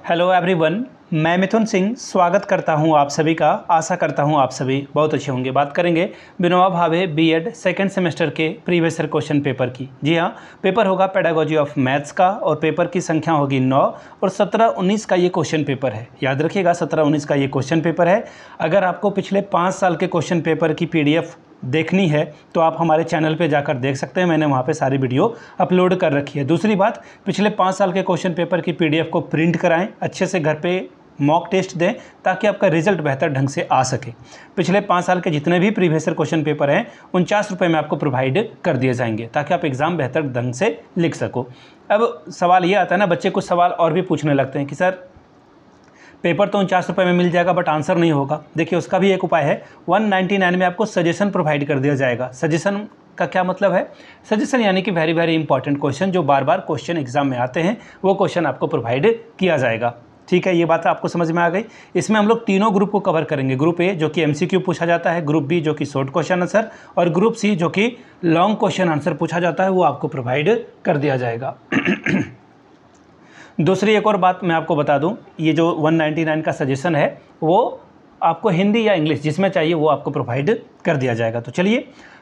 Hello everyone, मैं मिथुन सिंह स्वागत करता हूं आप सभी का। आशा करता हूं आप सभी बहुत अच्छे होंगे। बात करेंगे Vinoba Bhave BEd second semester के प्रीवियस ईयर क्वेश्चन पेपर की। जी हां, पेपर होगा पेडागोजी ऑफ मैथ्स का और पेपर की संख्या होगी 9 और 17-19 का ये क्वेश्चन पेपर है। याद रखिएगा 17-19 का ये क्वेश्चन पेपर है। अगर आपको पिछले 5 साल के क्वेश्चन पेपर की PDF देखनी है तो आप हमारे चैनल पे जाकर देख सकते हैं। मैंने वहाँ पे सारी वीडियो अपलोड कर रखी है। दूसरी बात, पिछले 5 साल के क्वेश्चन पेपर की PDF को प्रिंट कराएं, अच्छे से घर पे मॉक टेस्ट दें ताकि आपका रिजल्ट बेहतर ढंग से आ सके। पिछले 5 साल के जितने भी प्रीवियस ईयर क्वेश्चन पेपर हैं 49 रुपये में आपको प्रोवाइड कर दिए जाएंगे ताकि आप एग्ज़ाम बेहतर ढंग से लिख सको। अब सवाल ये आता है ना, बच्चे कुछ सवाल और भी पूछने लगते हैं कि सर पेपर तो 49 रुपये में मिल जाएगा बट आंसर नहीं होगा। देखिए उसका भी एक उपाय है, 199 में आपको सजेशन प्रोवाइड कर दिया जाएगा। सजेशन का क्या मतलब है? सजेशन यानी कि वेरी इंपॉर्टेंट क्वेश्चन जो बार बार क्वेश्चन एग्जाम में आते हैं, वो क्वेश्चन आपको प्रोवाइड किया जाएगा। ठीक है, ये बात आपको समझ में आ गई। इसमें हम लोग तीनों ग्रुप को कवर करेंगे। ग्रुप ए जो कि MCQ पूछा जाता है, ग्रुप बी जो कि शॉर्ट क्वेश्चन आंसर, और ग्रुप सी जो कि लॉन्ग क्वेश्चन आंसर पूछा जाता है, वो आपको प्रोवाइड कर दिया जाएगा। दूसरी एक और बात मैं आपको बता दूं, ये जो 199 का सजेशन है वो आपको हिंदी या इंग्लिश जिसमें चाहिए वो आपको प्रोवाइड कर दिया जाएगा। तो चलिए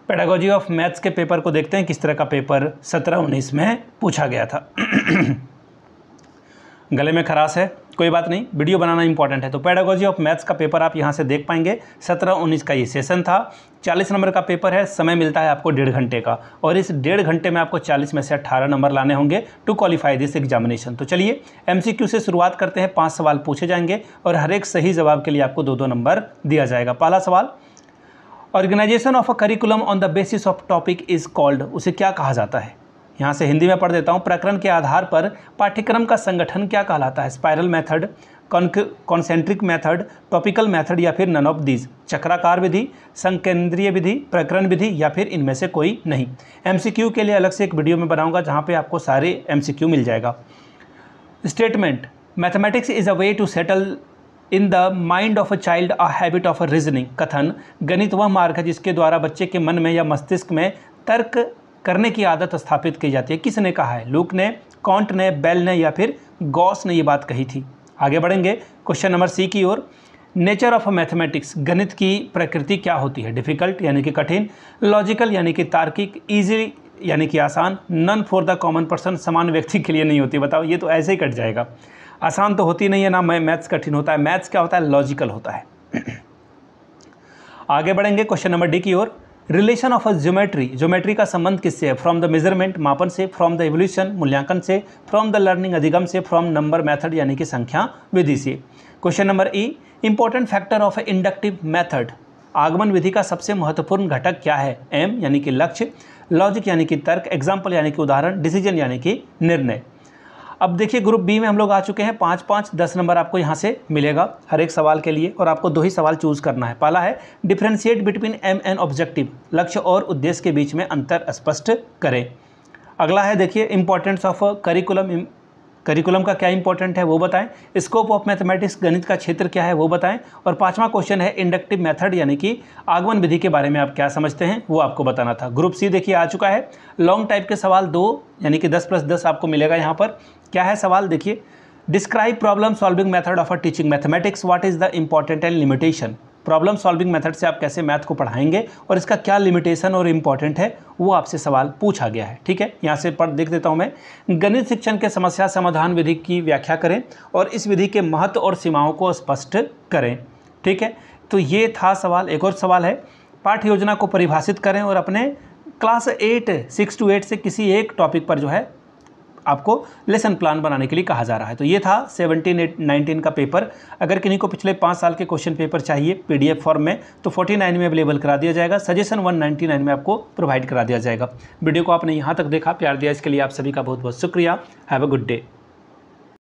पेडागोजी ऑफ मैथ्स के पेपर को देखते हैं, किस तरह का पेपर 17-19 में पूछा गया था। गले में खराश है, कोई बात नहीं, वीडियो बनाना इंपॉर्टेंट है। तो पेडागोजी ऑफ मैथ्स का पेपर आप यहाँ से देख पाएंगे। 17-19 का ये सेशन था, 40 नंबर का पेपर है। समय मिलता है आपको 1.5 घंटे का और इस 1.5 घंटे में आपको 40 में से 18 नंबर लाने होंगे टू क्वालिफाई दिस एग्जामिनेशन। तो चलिए MCQ से शुरुआत करते हैं। 5 सवाल पूछे जाएंगे और हर एक सही जवाब के लिए आपको 2-2 नंबर दिया जाएगा। पहला सवाल, organisation of a curriculum on the basis of topic is called, उसे क्या कहा जाता है? यहाँ से हिंदी में पढ़ देता हूँ। प्रकरण के आधार पर पाठ्यक्रम का संगठन क्या कहलाता है? Spiral method, concentric method, topical method या फिर नन ऑफ दीज? चक्राकार विधि, संकेंद्रीय विधि, प्रकरण विधि या फिर इनमें से कोई नहीं? MCQ के लिए अलग से एक वीडियो में बनाऊंगा जहाँ पे आपको सारे MCQ मिल जाएगा। Statement, mathematics is a way to settle in the mind of a child a habit of a reasoning. कथन, गणित वह मार्ग है जिसके द्वारा बच्चे के मन में या मस्तिष्क में तर्क करने की आदत स्थापित की जाती है। किसने कहा है? लूक ने, कॉन्ट ने, बेल ने या फिर गॉस ने ये बात कही थी? आगे बढ़ेंगे क्वेश्चन नंबर C की ओर। नेचर ऑफ मैथमेटिक्स, गणित की प्रकृति क्या होती है? डिफ़िकल्ट यानी कि कठिन, लॉजिकल यानी कि तार्किक, ईजी यानी कि आसान, none for the common person, समान व्यक्ति के लिए नहीं होती। बताओ, ये तो ऐसे ही कट जाएगा। आसान तो होती नहीं है ना, मैथ्स कठिन होता है। मैथ्स क्या होता है? लॉजिकल होता है। आगे बढ़ेंगे क्वेश्चन नंबर D की ओर। Relation of a geometry, geometry का संबंध किससे है? फ्रॉम द मेजरमेंट, मापन से, फ्रॉम द एवोल्यूशन, मूल्यांकन से, फ्रॉम द लर्निंग, अधिगम से, फ्रॉम नंबर मेथड यानी कि संख्या विधि से। Question number E, important factor of inductive method, आगमन विधि का सबसे महत्वपूर्ण घटक क्या है? M यानी कि लक्ष्य, लॉजिक यानी कि तर्क, एग्जाम्पल यानी कि उदाहरण, डिसीजन यानी कि निर्णय। अब देखिए ग्रुप बी में हम लोग आ चुके हैं। 5-5 10 नंबर आपको यहाँ से मिलेगा हर एक सवाल के लिए और आपको 2 ही सवाल चूज करना है। पहला है differentiate between aim and objective, लक्ष्य और उद्देश्य के बीच में अंतर स्पष्ट करें। अगला है देखिए इंपॉर्टेंस ऑफ करिकुलम, करिकुलम का क्या इंपॉर्टेंट है वो बताएं। स्कोप ऑफ मैथमेटिक्स, गणित का क्षेत्र क्या है वो बताएं। और 5वां क्वेश्चन है इंडक्टिव मेथड यानी कि आगमन विधि के बारे में आप क्या समझते हैं वो आपको बताना था। ग्रुप C देखिए आ चुका है। लॉन्ग टाइप के सवाल 2 यानी कि 10+10 आपको मिलेगा यहाँ पर। क्या है सवाल देखिए, describe problem solving method of a teaching mathematics, what is the important and limitation. Problem solving method से आप कैसे मैथ को पढ़ाएंगे और इसका क्या लिमिटेशन और इम्पॉर्टेंट है वो आपसे सवाल पूछा गया है। ठीक है, यहाँ से पढ़ देख देता हूँ मैं। गणित शिक्षण के समस्या समाधान विधि की व्याख्या करें और इस विधि के महत्व और सीमाओं को स्पष्ट करें। ठीक है, तो ये था सवाल। एक और सवाल है, पाठ्य योजना को परिभाषित करें और अपने क्लास 6 to 8 से किसी एक टॉपिक पर जो है आपको लेसन प्लान बनाने के लिए कहा जा रहा है। तो ये था 17-19 का पेपर। अगर किन्हीं को पिछले 5 साल के क्वेश्चन पेपर चाहिए PDF फॉर्म में तो 49 में अवेलेबल करा दिया जाएगा। सजेशन 199 में आपको प्रोवाइड करा दिया जाएगा। वीडियो को आपने यहाँ तक देखा, प्यार दिया, इसके लिए आप सभी का बहुत बहुत शुक्रिया। Have a good day.